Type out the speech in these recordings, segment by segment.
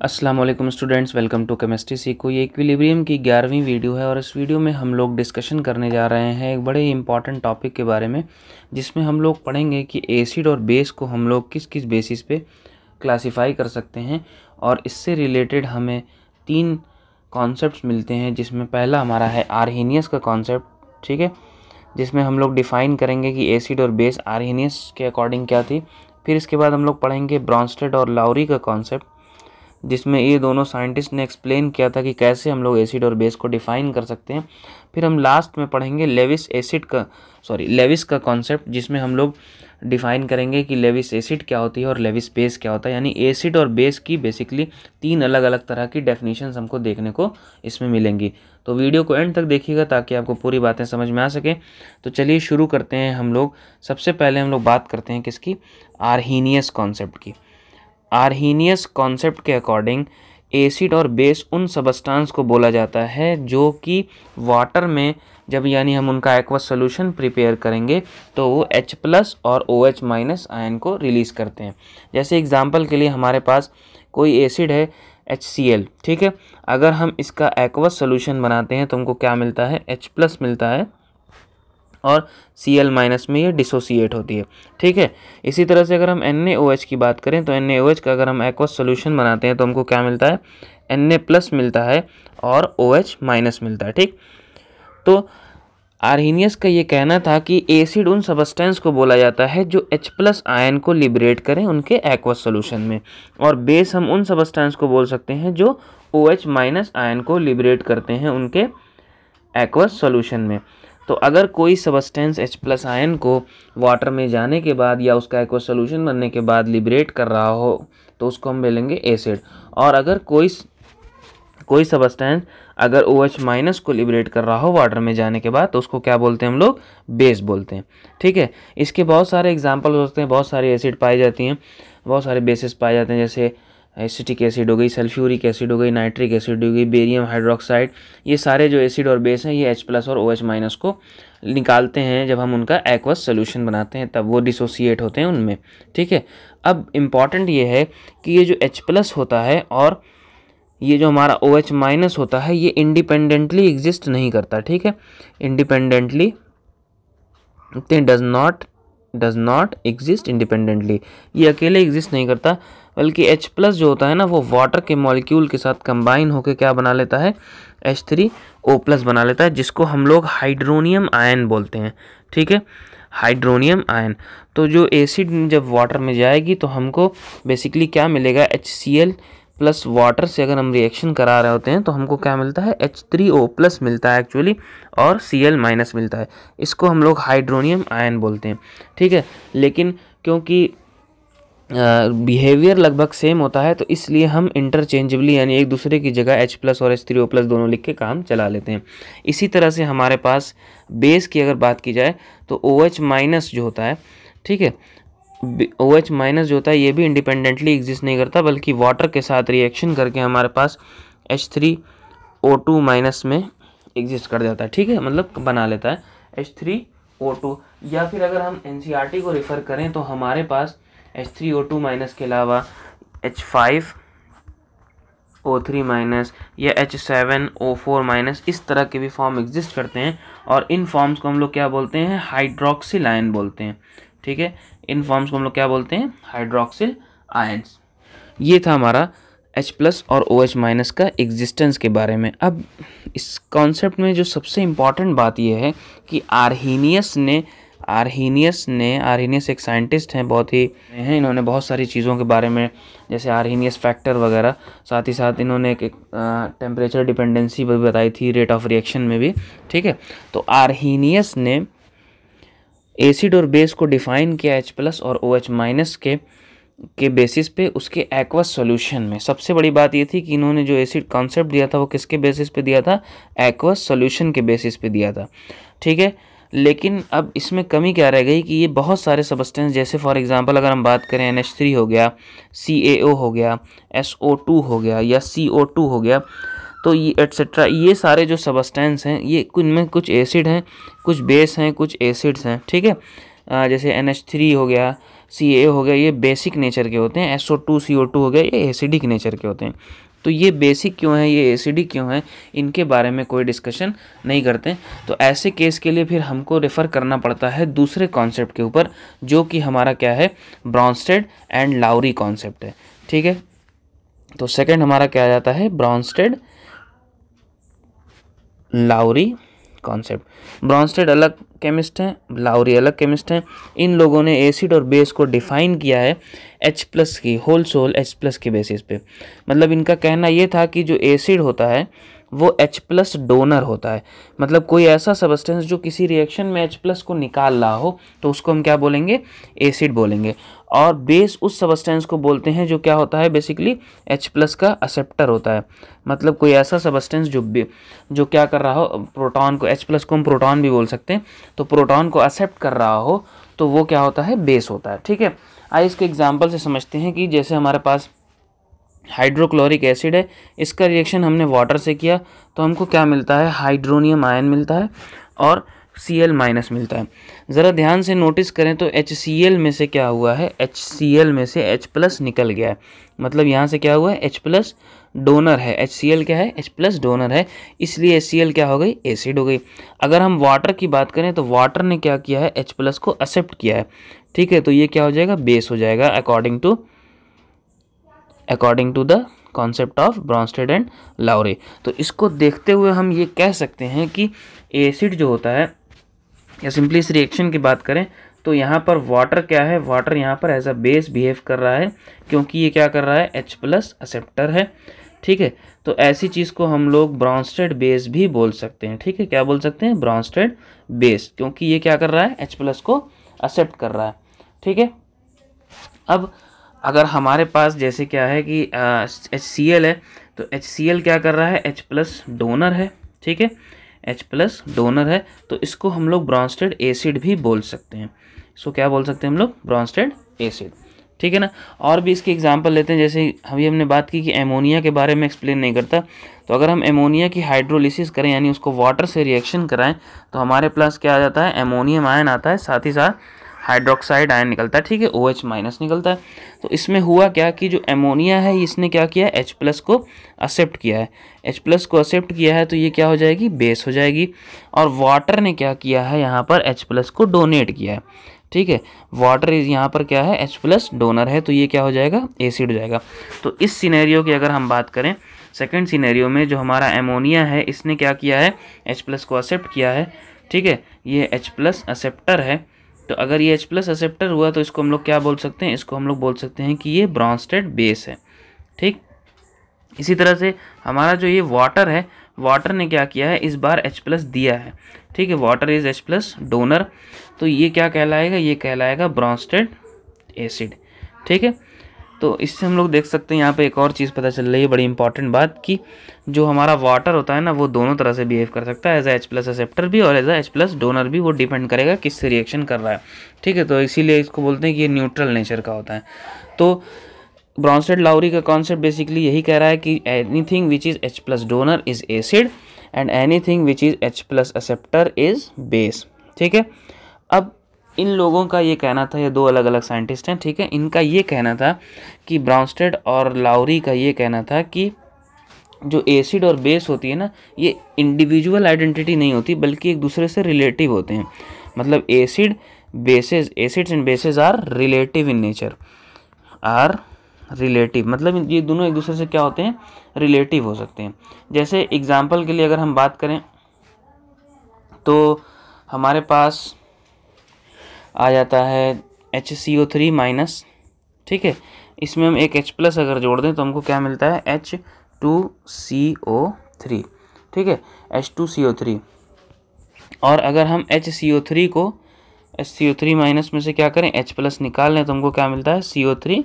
अस्सलाम वालेकुम students, welcome to chemistry सीखो। ये इक्विलिब्रियम की 11वीं वीडियो है और इस वीडियो में हम लोग डिस्कशन करने जा रहे हैं एक बड़े इंपॉर्टेंट टॉपिक के बारे में, जिसमें हम लोग पढ़ेंगे कि एसिड और बेस को हम लोग किस किस बेसिस पे क्लासिफाई कर सकते हैं। और इससे रिलेटेड हमें 3 कॉन्सेप्ट्स मिलते हैं, जिसमें पहला हमारा है आर्हेनियस का कॉन्सेप्ट, ठीक है, जिसमें हम लोग डिफ़ाइन करेंगे कि एसिड और बेस आर्हेनियस के अकॉर्डिंग क्या थी। फिर इसके बाद हम लोग पढ़ेंगे ब्रॉन्स्टेड और लाउरी का कॉन्सेप्ट, जिसमें ये दोनों साइंटिस्ट ने एक्सप्लेन किया था कि कैसे हम लोग एसिड और बेस को डिफ़ाइन कर सकते हैं। फिर हम लास्ट में पढ़ेंगे लेविस का कॉन्सेप्ट, जिसमें हम लोग डिफ़ाइन करेंगे कि लेविस एसिड क्या होती है और लेविस बेस क्या होता है। यानी एसिड और बेस की बेसिकली 3 अलग अलग तरह की डेफिनेशंस हमको देखने को इसमें मिलेंगी। तो वीडियो को एंड तक देखिएगा ताकि आपको पूरी बातें समझ में आ सके। तो चलिए शुरू करते हैं हम लोग। सबसे पहले हम लोग बात करते हैं किसकी, आर्हेनियस कॉन्सेप्ट की। आर्हेनियस कॉन्सेप्ट के अकॉर्डिंग एसिड और बेस उन सबस्टांस को बोला जाता है जो कि वाटर में जब यानी हम उनका एक्वस सॉल्यूशन प्रिपेयर करेंगे तो वो H+ और OH- आयन को रिलीज़ करते हैं। जैसे एग्जांपल के लिए हमारे पास कोई एसिड है HCl, ठीक है। अगर हम इसका एक्वस सॉल्यूशन बनाते हैं तो हमको क्या मिलता है, H+ मिलता है और Cl- में ये डिसोसिएट होती है, ठीक है। इसी तरह से अगर हम NaOH की बात करें तो NaOH का अगर हम एक्वस सॉल्यूशन बनाते हैं तो हमको क्या मिलता है, Na+ मिलता है और OH- मिलता है, ठीक। तो आर्हेनियस का ये कहना था कि एसिड उन सबस्टेंस को बोला जाता है जो H+ आयन को लिबरेट करें उनके एक्वस सॉल्यूशन में, और बेस हम उन सबस्टेंस को बोल सकते हैं जो OH- आयन को लिबरेट करते हैं उनके एक्वस सॉल्यूशन में। तो अगर कोई सबस्टेंस H+ आयन को वाटर में जाने के बाद या उसका एक्वस सॉल्यूशन बनने के बाद लिबरेट कर रहा हो तो उसको हम बोलेंगे एसिड। और अगर कोई सबस्टेंस अगर OH- को लिबरेट कर रहा हो वाटर में जाने के बाद तो उसको क्या बोलते हैं हम लोग, बेस बोलते हैं, ठीक है। इसके बहुत सारे एग्जांपल होते हैं, बहुत सारे एसिड पाए जाती हैं, बहुत सारे बेसिस पाए जाते हैं, जैसे एसिटिक एसिड हो गई, सल्फ्यूरिक एसिड हो गई, नाइट्रिक एसिड हो गई, बेरियम हाइड्रोक्साइड। ये सारे जो एसिड और बेस हैं ये H+ और OH- को निकालते हैं जब हम उनका एक्वस सॉल्यूशन बनाते हैं, तब वो डिसोसिएट होते हैं उनमें, ठीक है। अब इम्पॉर्टेंट ये है कि ये जो H+ होता है और ये जो हमारा OH- होता है ये इंडिपेंडेंटली एग्जिस्ट नहीं करता, ठीक है। Independently does not exist independently, ये अकेले एग्जिस्ट नहीं करता, बल्कि H+ जो होता है ना वो वाटर के मॉलिक्यूल के साथ कंबाइन होकर क्या बना लेता है, H3O+ बना लेता है, जिसको हम लोग हाइड्रोनियम आयन बोलते हैं, ठीक है, हाइड्रोनियम आयन। तो जो एसिड जब वाटर में जाएगी तो हमको बेसिकली क्या मिलेगा, HCl प्लस वाटर से अगर हम रिएक्शन करा रहे होते हैं तो हमको क्या मिलता है, H3O+ मिलता है एक्चुअली, और Cl- मिलता है। इसको हम लोग हाइड्रोनियम आयन बोलते हैं, ठीक है। लेकिन क्योंकि बिहेवियर लगभग सेम होता है तो इसलिए हम इंटरचेंजेबली यानी एक दूसरे की जगह H+ और H3O+ दोनों लिख के काम चला लेते हैं। इसी तरह से हमारे पास बेस की अगर बात की जाए तो OH- जो होता है, ठीक है, OH- जो होता है ये भी इंडिपेंडेंटली एग्जिस्ट नहीं करता, बल्कि वाटर के साथ रिएक्शन करके हमारे पास H3O2- में एग्जिस्ट कर जाता है, ठीक है, मतलब बना लेता है H3O2। या फिर अगर हम NCERT को रेफ़र करें तो हमारे पास H3O2- के अलावा H5O3- या H7O4- इस तरह के भी फॉर्म एग्जिस्ट करते हैं, और इन फॉर्म्स को हम लोग क्या बोलते हैं, हाइड्रोक्सिल आयन बोलते हैं, ठीक है। इन फॉर्म्स को हम लोग क्या बोलते हैं, हाइड्रोक्सिल आयन्स। ये था हमारा H+ और OH- का एग्जिस्टेंस के बारे में। अब इस कॉन्सेप्ट में जो सबसे इम्पॉर्टेंट बात यह है कि आर्हेनियस एक साइंटिस्ट हैं, बहुत ही हैं, इन्होंने बहुत सारी चीज़ों के बारे में जैसे आर्हेनियस फैक्टर वगैरह, साथ ही साथ इन्होंने एक टेम्परेचर डिपेंडेंसी भी बताई थी, रेट ऑफ रिएक्शन में भी, ठीक है। तो आर्हेनियस ने एसिड और बेस को डिफ़ाइन किया H+ और OH- के बेसिस पे उसके एक्वस सॉल्यूशन में। सबसे बड़ी बात ये थी कि इन्होंने जो एसिड कॉन्सेप्ट दिया था वो किसके बेसिस पे दिया था, एक्वस सॉल्यूशन के बेसिस पे दिया था, ठीक है। लेकिन अब इसमें कमी क्या रह गई कि ये बहुत सारे सबस्टेंस, जैसे फॉर एग्जांपल अगर हम बात करें NH3 हो गया, CaO हो गया, SO2 हो गया या CO2 हो गया, तो ये एट्सेट्रा, ये सारे जो सबस्टेंस हैं ये इनमें कुछ एसिड हैं, कुछ बेस हैं, कुछ एसिड्स हैं, ठीक है। जैसे NH3 हो गया, CaA हो गया, ये बेसिक नेचर के होते हैं। SO2 CO2 हो गया, ये एसिडिक नेचर के होते हैं। तो ये बेसिक क्यों है, ये एसिडिक क्यों है, इनके बारे में कोई डिस्कशन नहीं करते। तो ऐसे केस के लिए फिर हमको रेफ़र करना पड़ता है दूसरे कॉन्सेप्ट के ऊपर, जो कि हमारा क्या है, ब्रॉन्स्टेड एंड लाउरी कॉन्सेप्ट है। ठीक है, तो सेकंड हमारा क्या आ जाता है, ब्रॉन्स्टेड लाउरी कॉन्सेप्ट। ब्रॉन्स्टेड अलग केमिस्ट हैं, लाउरी अलग केमिस्ट हैं। इन लोगों ने एसिड और बेस को डिफाइन किया है H+ की, होल सोल H+ के बेसिस पे। मतलब इनका कहना ये था कि जो एसिड होता है वो H+ डोनर होता है। मतलब कोई ऐसा सबस्टेंस जो किसी रिएक्शन में H+ को निकाल रहा हो तो उसको हम क्या बोलेंगे, एसिड बोलेंगे। और बेस उस सबस्टेंस को बोलते हैं जो क्या होता है, बेसिकली H+ का एक्सेप्टर होता है। मतलब कोई ऐसा सबस्टेंस जो क्या कर रहा हो, प्रोटॉन को, H+ को हम प्रोटॉन भी बोल सकते हैं, तो प्रोटॉन को एक्सेप्ट कर रहा हो तो वो क्या होता है, बेस होता है। ठीक है, आइए इसके एग्जाम्पल से समझते हैं कि जैसे हमारे पास हाइड्रोक्लोरिक एसिड है, इसका रिएक्शन हमने वाटर से किया तो हमको क्या मिलता है, हाइड्रोनियम आयन मिलता है और Cl- मिलता है। ज़रा ध्यान से नोटिस करें तो HCl में से क्या हुआ है, HCl में से H+ निकल गया है। मतलब यहाँ से क्या हुआ है, H+ डोनर है, HCl क्या है, H+ डोनर है, इसलिए HCl क्या हो गई, एसिड हो गई। अगर हम वाटर की बात करें तो वाटर ने क्या किया है, H+ को एक्सेप्ट किया है। ठीक है, तो ये क्या हो जाएगा, बेस हो जाएगा according to the concept of Bronsted and Lowry. तो इसको देखते हुए हम ये कह सकते हैं कि एसिड जो होता है, या सिंपली इस रिएक्शन की बात करें तो यहाँ पर वाटर क्या है, वाटर यहाँ पर एज अ बेस बिहेव कर रहा है, क्योंकि ये क्या कर रहा है, H+ एक्सेप्टर है। ठीक है, तो ऐसी चीज़ को हम लोग ब्रॉन्स्टेड बेस भी बोल सकते हैं। ठीक है, क्या बोल सकते हैं, ब्रॉन्स्टेड बेस, क्योंकि ये क्या कर रहा है, H+ को एक्सेप्ट कर रहा है। ठीक है, अब अगर हमारे पास जैसे क्या है कि HCl है, तो HCl क्या कर रहा है, H+ डोनर है। ठीक है, H+ डोनर है, तो इसको हम लोग ब्रॉन्स्टेड एसिड भी बोल सकते हैं। इसको क्या बोल सकते हैं हम लोग, ब्रॉन्स्टेड एसिड। ठीक है ना। और भी इसके एग्जांपल लेते हैं, जैसे अभी हमने बात की कि एमोनिया के बारे में एक्सप्लेन नहीं करता, तो अगर हम एमोनिया की हाइड्रोलिसिस करें यानी उसको वाटर से रिएक्शन कराएं तो हमारे पास क्या आ जाता है, एमोनियम आयन आता है, साथ ही साथ हाइड्रोक्साइड आयन निकलता है। ठीक है, OH- निकलता है। तो इसमें हुआ क्या कि जो एमोनिया है इसने क्या किया, H+ को एक्सेप्ट किया है। H+ को एक्सेप्ट किया है तो ये क्या हो जाएगी, बेस हो जाएगी। और वाटर ने क्या किया है, यहाँ पर H+ को डोनेट किया है। ठीक है, वाटर यहाँ पर क्या है, H+ डोनर है, तो ये क्या हो जाएगा, एसिड हो जाएगा। तो इस सिनेरियो की अगर हम बात करें, सेकंड सिनेरियो में जो हमारा एमोनिया है इसने क्या किया है, H+ को एक्सेप्ट किया है। ठीक है, ये H+ एक्सेप्टर है। तो अगर ये H+ एक्सेप्टर हुआ तो इसको हम लोग क्या बोल सकते हैं, इसको हम लोग बोल सकते हैं कि ये ब्रॉन्स्टेड बेस है। ठीक, इसी तरह से हमारा जो ये वाटर है, वाटर ने क्या किया है, इस बार H+ दिया है। ठीक है, वाटर इज H+ डोनर, तो ये क्या कहलाएगा, ये कहलाएगा ब्रॉन्स्टेड एसिड। ठीक है, तो इससे हम लोग देख सकते हैं यहाँ पे एक और चीज़ पता चल रही है, बड़ी इंपॉर्टेंट बात, कि जो हमारा वाटर होता है ना वो दोनों तरह से बिहेव कर सकता है, एज H+ एक्सेप्टर भी और एज H+ डोनर भी। वो डिपेंड करेगा किससे रिएक्शन कर रहा है। ठीक है, तो इसीलिए इसको बोलते हैं कि ये न्यूट्रल नेचर का होता है। तो ब्रॉन्स्टेड लाउरी का कॉन्सेप्ट बेसिकली यही कह रहा है कि anything which is H+ donor is acid and anything which is H+ acceptor is base. ठीक है, अब इन लोगों का ये कहना था, ये दो अलग अलग साइंटिस्ट हैं। ठीक है, इनका ये कहना था कि ब्रॉन्स्टेड और लाउरी का ये कहना था कि जो एसिड और बेस होती है ना, ये इंडिविजुअल आइडेंटिटी नहीं होती बल्कि एक दूसरे से रिलेटिव होते हैं। मतलब acids and bases are relative in nature, are relative, मतलब ये दोनों एक दूसरे से क्या होते हैं, रिलेटिव हो सकते हैं। जैसे एग्जाम्पल के लिए अगर हम बात करें तो हमारे पास आ जाता है HCO3-। ठीक है, इसमें हम एक H+ अगर जोड़ दें तो हमको क्या मिलता है, H2CO3। ठीक है, H2CO3। और अगर हम HCO3 में से क्या करें, H+ निकाल लें तो हमको क्या मिलता है, CO3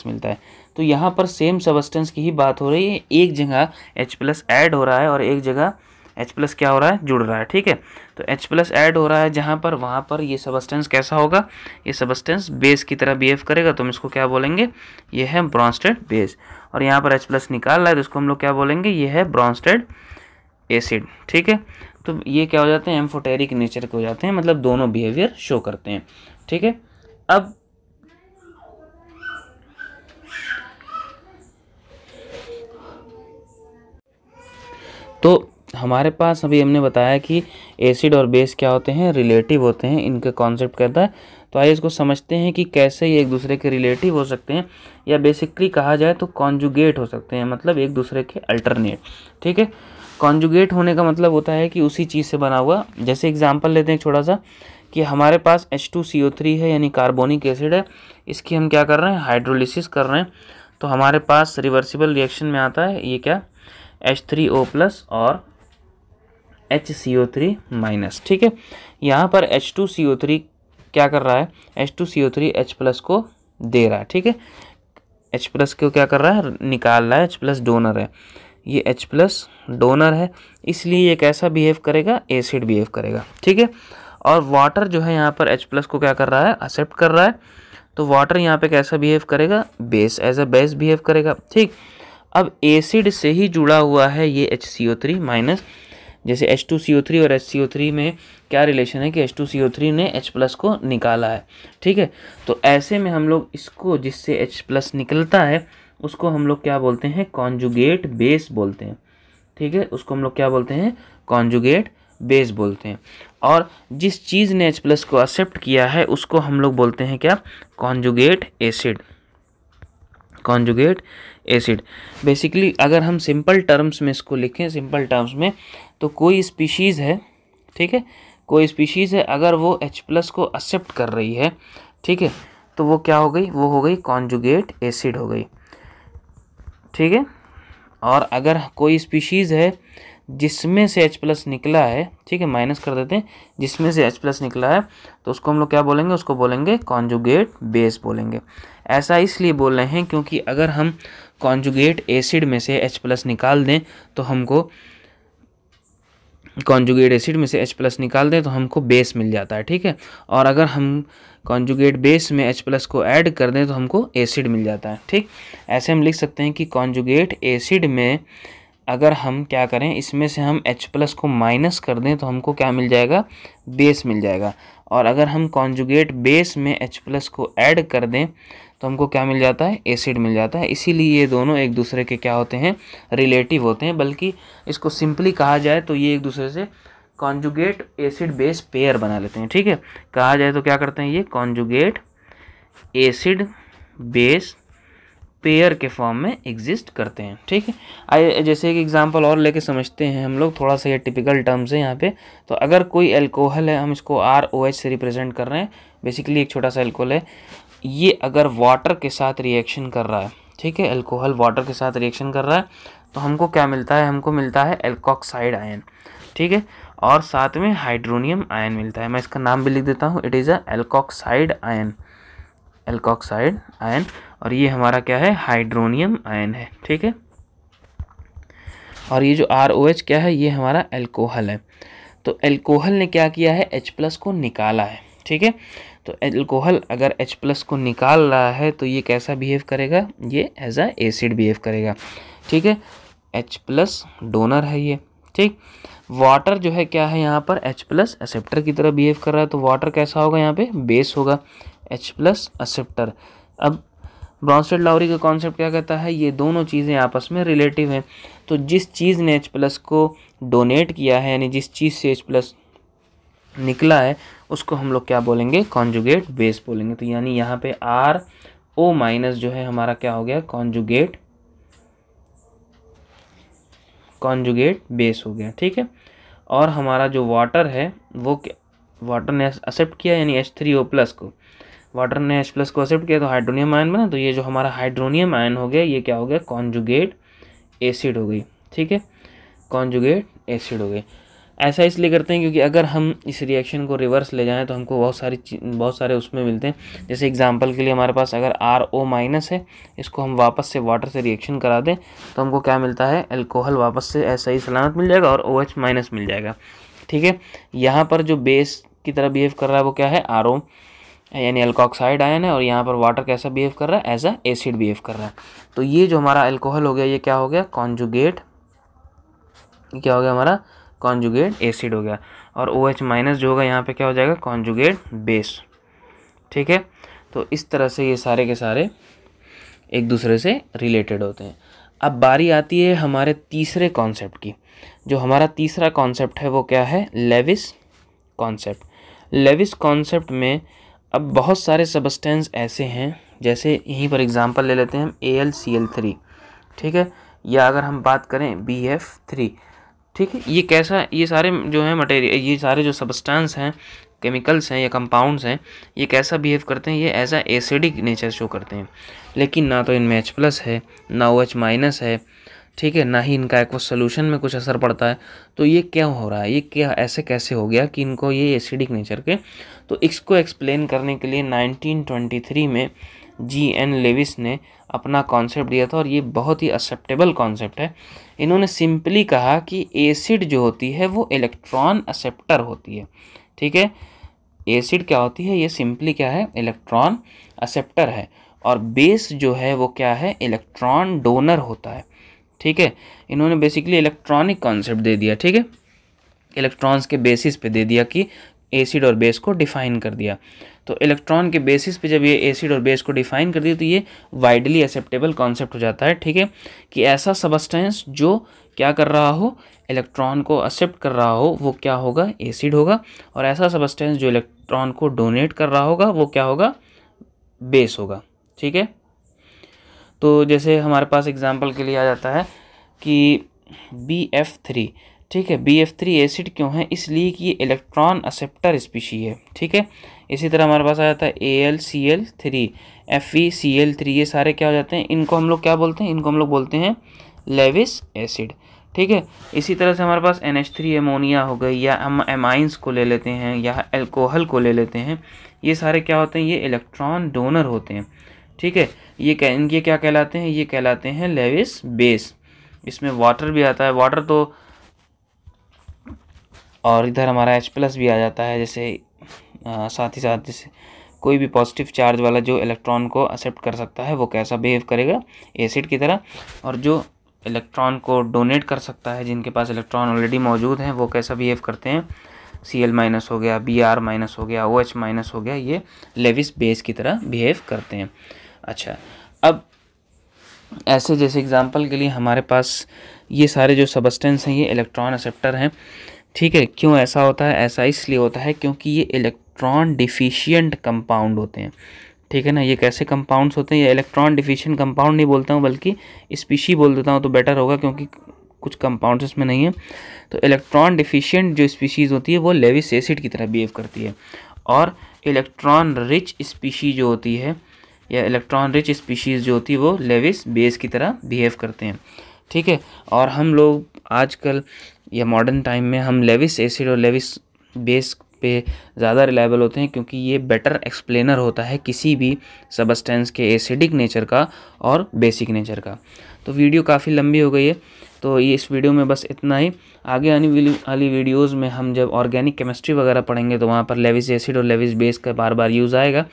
मिलता है। तो यहाँ पर सेम सबस्टेंस की ही बात हो रही है, एक जगह H+ ऐड हो रहा है और एक जगह H+ क्या हो रहा है, जुड़ रहा है। ठीक है, तो H+ ऐड हो रहा है जहाँ पर, वहाँ पर ये सबस्टेंस कैसा होगा, ये सबस्टेंस बेस की तरह बिहेव करेगा, तो हम इसको क्या बोलेंगे, ये है ब्रॉन्स्टेड बेस। और यहाँ पर H+ निकाल रहा है तो इसको हम लोग क्या बोलेंगे, ये है ब्रॉन्स्टेड एसिड। ठीक है, तो ये क्या हो जाते हैं, एम्फोटेरिक नेचर के हो जाते हैं, मतलब दोनों बिहेवियर शो करते हैं। ठीक है, अब तो हमारे पास अभी हमने बताया कि एसिड और बेस क्या होते हैं, रिलेटिव होते हैं, इनके कॉन्सेप्ट कहता है। तो आइए इसको समझते हैं कि कैसे ये एक दूसरे के रिलेटिव हो सकते हैं, या बेसिकली कहा जाए तो कॉन्जुगेट हो सकते हैं, मतलब एक दूसरे के अल्टरनेट। ठीक है, कॉन्जुगेट होने का मतलब होता है कि उसी चीज़ से बना हुआ। जैसे एग्जांपल लेते हैं छोटा सा, कि हमारे पास H2CO3 है यानी कार्बोनिक एसिड है, इसकी हम क्या कर रहे हैं, हाइड्रोलिसिस कर रहे हैं। तो हमारे पास रिवर्सिबल रिएक्शन में आता है ये क्या, H3O+ और HCO3-। ठीक है, यहाँ पर H2CO3 क्या कर रहा है, H2CO3 H+ को दे रहा है। ठीक है, H+ को क्या कर रहा है, निकाल रहा है, H+ डोनर है, ये H+ डोनर है, इसलिए ये कैसा बिहेव करेगा, एसिड बिहेव करेगा। ठीक है, और वाटर जो है यहाँ पर H+ को क्या कर रहा है, एक्सेप्ट कर रहा है। तो वाटर यहाँ पे कैसा बिहेव करेगा, base, as a base behave करेगा। ठीक, अब एसिड से ही जुड़ा हुआ है ये HCO3-। जैसे H2CO3 और HCO3 में क्या रिलेशन है कि H2CO3 ने H+ को निकाला है। ठीक है, तो ऐसे में हम लोग इसको, जिससे H+ निकलता है, उसको हम लोग क्या बोलते हैं, कॉन्जुगेट बेस बोलते हैं। ठीक है, उसको हम लोग क्या बोलते हैं, कॉन्जुगेट बेस बोलते हैं। और जिस चीज़ ने H+ को एक्सेप्ट किया है उसको हम लोग बोलते हैं क्या, conjugate acid. Conjugate acid basically अगर हम सिंपल टर्म्स में इसको लिखें, सिंपल टर्म्स में, तो कोई स्पीशीज़ है, ठीक है, कोई स्पीशीज़ है, अगर वो H+ को एक्सेप्ट कर रही है, ठीक है, तो वो क्या हो गई, वो हो गई कॉन्जुगेट एसिड हो गई। ठीक है, और अगर कोई स्पीशीज़ है जिसमें से H+ निकला है, ठीक है, माइनस कर देते हैं, जिसमें से H+ निकला है, तो उसको हम लोग क्या बोलेंगे, उसको बोलेंगे कॉन्जुगेट बेस बोलेंगे। ऐसा इसलिए बोल रहे हैं क्योंकि अगर हम कॉन्जुगेट एसिड में से H+ निकाल दें तो हमको, कॉन्जुगेट एसिड में से H+ निकाल दें तो हमको बेस मिल जाता है। ठीक है, और अगर हम कॉन्जुगेट बेस में H+ को ऐड कर दें तो हमको एसिड मिल जाता है। ठीक, ऐसे हम लिख सकते हैं कि कॉन्जुगेट एसिड में अगर हम क्या करें, इसमें से हम H+ को माइनस कर दें तो हमको क्या मिल जाएगा, बेस मिल जाएगा। और अगर हम कॉन्जुगेट बेस में H+ को ऐड कर दें तो हमको क्या मिल जाता है, एसिड मिल जाता है। इसीलिए ये दोनों एक दूसरे के क्या होते हैं, रिलेटिव होते हैं। बल्कि इसको सिंपली कहा जाए तो ये एक दूसरे से कॉन्जुगेट एसिड बेस पेयर बना लेते हैं। ठीक है, कहा जाए तो क्या करते हैं, ये कॉन्जुगेट एसिड बेस पेयर के फॉर्म में एग्जिस्ट करते हैं। ठीक है, आइए जैसे एक एग्जांपल और लेके समझते हैं हम लोग, थोड़ा सा ये टिपिकल टर्म्स है यहाँ पे। तो अगर कोई एल्कोहल है, हम इसको ROH से रिप्रेजेंट कर रहे हैं, बेसिकली एक छोटा सा एल्कोहल है, ये अगर वाटर के साथ रिएक्शन कर रहा है, ठीक है, एल्कोहल वाटर के साथ रिएक्शन कर रहा है, तो हमको क्या मिलता है, हमको मिलता है एल्कोक्साइड आयन। ठीक है, और साथ में हाइड्रोनियम आयन मिलता है। मैं इसका नाम भी लिख देता हूँ, it is a alkoxide ion, alkoxide ion. और ये हमारा क्या है, हाइड्रोनियम आयन है। ठीक है, और ये जो ROH क्या है, ये हमारा एल्कोहल है। तो एल्कोहल ने क्या किया है, H+ को निकाला है। ठीक है, तो एल्कोहल अगर H+ को निकाल रहा है तो ये कैसा बिहेव करेगा, ये एज अ एसिड बिहेव करेगा। ठीक है, H+ डोनर है ये। ठीक, वाटर जो है क्या है, यहाँ पर H+ एक्सेप्टर की तरह बिहेव कर रहा है, तो वाटर कैसा होगा, यहाँ पे बेस होगा, H+ एक्सेप्टर। अब ब्रॉन्स्टेड-लाउरी का कॉन्सेप्ट क्या कहता है, ये दोनों चीज़ें आपस में रिलेटिव हैं। तो जिस चीज़ ने H+ को डोनेट किया है, यानी जिस चीज़ से H+ निकला है, उसको हम लोग क्या बोलेंगे, कॉन्जुगेट बेस बोलेंगे। तो यानी यहाँ पे RO- जो है हमारा क्या हो गया, कॉन्जुगेट बेस हो गया। ठीक है, और हमारा जो वाटर है वो वाटर ने एक्सेप्ट किया, यानी H3O+ को, वाटर ने H+ को एक्सेप्ट किया तो हाइड्रोनियम आयन बना। तो ये जो हमारा हाइड्रोनियम आयन हो गया, ये क्या हो गया, कॉन्जुगेट एसिड हो गई। ठीक है, कॉन्जुगेट एसिड हो गई। ऐसा इसलिए करते हैं क्योंकि अगर हम इस रिएक्शन को रिवर्स ले जाएं तो हमको बहुत सारे उसमें मिलते हैं। जैसे एग्जांपल के लिए हमारे पास अगर RO- है, इसको हम वापस से वाटर से रिएक्शन करा दें तो हमको क्या मिलता है, एल्कोहल वापस से ऐसा ही सलामत मिल जाएगा और OH- मिल जाएगा। ठीक है, यहाँ पर जो बेस की तरह बिहेव कर रहा है वो क्या है, RO यानी एल्कोक्साइड आयन है, और यहाँ पर वाटर कैसा बिहेव कर रहा है, एज अ एसिड बिहेव कर रहा है। तो ये जो हमारा एल्कोहल हो गया, ये क्या हो गया, कॉन्जुगेट, क्या हो गया हमारा, कॉन्जुगेट एसिड हो गया। और OH- जो होगा यहाँ पे क्या हो जाएगा, कॉन्जुगेट बेस। ठीक है, तो इस तरह से ये सारे के सारे एक दूसरे से रिलेटेड होते हैं। अब बारी आती है हमारे तीसरे कॉन्सेप्ट की। जो हमारा तीसरा कॉन्सेप्ट है वो क्या है, लेविस कॉन्सेप्ट। लेविस कॉन्सेप्ट में अब बहुत सारे सबस्टेंस ऐसे हैं, जैसे यहीं पर एग्जांपल ले लेते हैं हम AlCl3, ठीक है, या अगर हम बात करें BF3, ठीक है। ये कैसा, ये सारे जो है मटेरियल, ये सारे जो सबस्टेंस हैं, केमिकल्स हैं या कंपाउंड्स हैं, ये कैसा बिहेव करते हैं, ये as a acidic nature show करते हैं। लेकिन ना तो इनमें H+ है, ना OH- है, ठीक है, ना ही इनका एक्वस सोल्यूशन में कुछ असर पड़ता है। तो ये क्या हो रहा है, ये क्या ऐसे कैसे हो गया कि इनको ये एसिडिक नेचर के। तो इसको एक्सप्लेन करने के लिए 1923 में G.N. लेविस ने अपना कॉन्सेप्ट दिया था, और ये बहुत ही एक्सेप्टेबल कॉन्सेप्ट है। इन्होंने सिंपली कहा कि एसिड जो होती है वो इलेक्ट्रॉन एक्सेप्टर होती है, ठीक है। एसिड क्या होती है, ये सिंपली क्या है, इलेक्ट्रॉन एक्सेप्टर है। और बेस जो है वो क्या है, इलेक्ट्रॉन डोनर होता है, ठीक है। इन्होंने बेसिकली इलेक्ट्रॉनिक कॉन्सेप्ट दे दिया, ठीक है, इलेक्ट्रॉन्स के बेसिस पे दे दिया कि एसिड और बेस को डिफाइन कर दिया। तो इलेक्ट्रॉन के बेसिस पे जब ये एसिड और बेस को डिफाइन कर दिया तो ये वाइडली एक्सेप्टेबल कॉन्सेप्ट हो जाता है, ठीक है, कि ऐसा सबस्टेंस जो क्या कर रहा हो, इलेक्ट्रॉन को एक्सेप्ट कर रहा हो, वो क्या होगा, एसिड होगा। और ऐसा सबस्टेंस जो इलेक्ट्रॉन को डोनेट कर रहा होगा वो क्या होगा, बेस होगा, ठीक है। तो जैसे हमारे पास एग्जांपल के लिए आ जाता है कि BF3, ठीक है, BF3 एसिड क्यों है, इसलिए कि ये इलेक्ट्रॉन एक्सेप्टर स्पीशी है, ठीक है। इसी तरह हमारे पास आ जाता है AlCl3, FeCl3, ये सारे क्या हो जाते हैं, इनको हम लोग क्या बोलते हैं, इनको हम लोग बोलते हैं लेविस एसिड, ठीक है। इसी तरह से हमारे पास NH3 अमोनिया हो गई, या हम एमाइंस को ले लेते हैं, या अल्कोहल को ले लेते हैं, ये सारे क्या होते हैं, ये इलेक्ट्रॉन डोनर होते हैं, ठीक है। ये क्या कहलाते हैं, ये कहलाते हैं लेविस बेस। इसमें वाटर भी आता है, वाटर तो, और इधर हमारा H+ भी आ जाता है, जैसे साथ ही साथ जैसे कोई भी पॉजिटिव चार्ज वाला जो इलेक्ट्रॉन को एक्सेप्ट कर सकता है वो कैसा बिहेव करेगा, एसिड की तरह। और जो इलेक्ट्रॉन को डोनेट कर सकता है, जिनके पास इलेक्ट्रॉन ऑलरेडी मौजूद हैं, वो कैसा बिहेव करते हैं, Cl- हो गया, Br- हो गया, OH- हो गया, ये लेविस बेस की तरह बिहेव करते हैं। अच्छा, अब ऐसे जैसे एग्जांपल के लिए हमारे पास ये सारे जो सबस्टेंस हैं ये इलेक्ट्रॉन एक्सेप्टर हैं, ठीक है। क्यों ऐसा होता है, ऐसा इसलिए होता है क्योंकि ये इलेक्ट्रॉन डिफिशिएंट कंपाउंड होते हैं, ठीक है ना। ये कैसे कंपाउंड्स होते हैं, ये इलेक्ट्रॉन डिफिशिएंट कंपाउंड नहीं बोलता हूँ, बल्कि स्पीशी बोल देता हूँ तो बेटर होगा, क्योंकि कुछ कंपाउंड्स इसमें नहीं है। तो इलेक्ट्रॉन डिफिशिएंट जो स्पीशीज़ होती है वो लेविस एसिड की तरह बिहेव करती है, और इलेक्ट्रॉन रिच स्पीशी जो होती है, या इलेक्ट्रॉन रिच स्पीशीज़ जो होती है वो लेविस बेस की तरह बिहेव करते हैं, ठीक है। और हम लोग आजकल या मॉडर्न टाइम में हम लेविस एसिड और लेविस बेस पे ज़्यादा रिलायबल होते हैं, क्योंकि ये बेटर एक्सप्लेनर होता है किसी भी सबस्टेंस के एसिडिक नेचर का और बेसिक नेचर का। तो वीडियो काफ़ी लंबी हो गई है, तो ये इस वीडियो में बस इतना ही। आगे आने वाली वीडियोज़ में हम जब ऑर्गेनिक केमिस्ट्री वगैरह पढ़ेंगे तो वहाँ पर लेविस एसिड और लेविस बेस का बार बार यूज़ आएगा,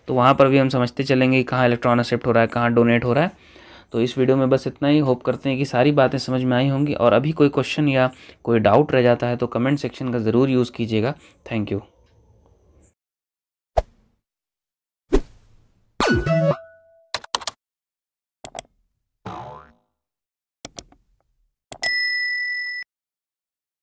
तो वहाँ पर भी हम समझते चलेंगे कि कहाँ इलेक्ट्रॉन एक्सेप्ट हो रहा है, कहाँ डोनेट हो रहा है। तो इस वीडियो में बस इतना ही। होप करते हैं कि सारी बातें समझ में आई होंगी, और अभी कोई क्वेश्चन या कोई डाउट रह जाता है तो कमेंट सेक्शन का ज़रूर यूज़ कीजिएगा। Thank you.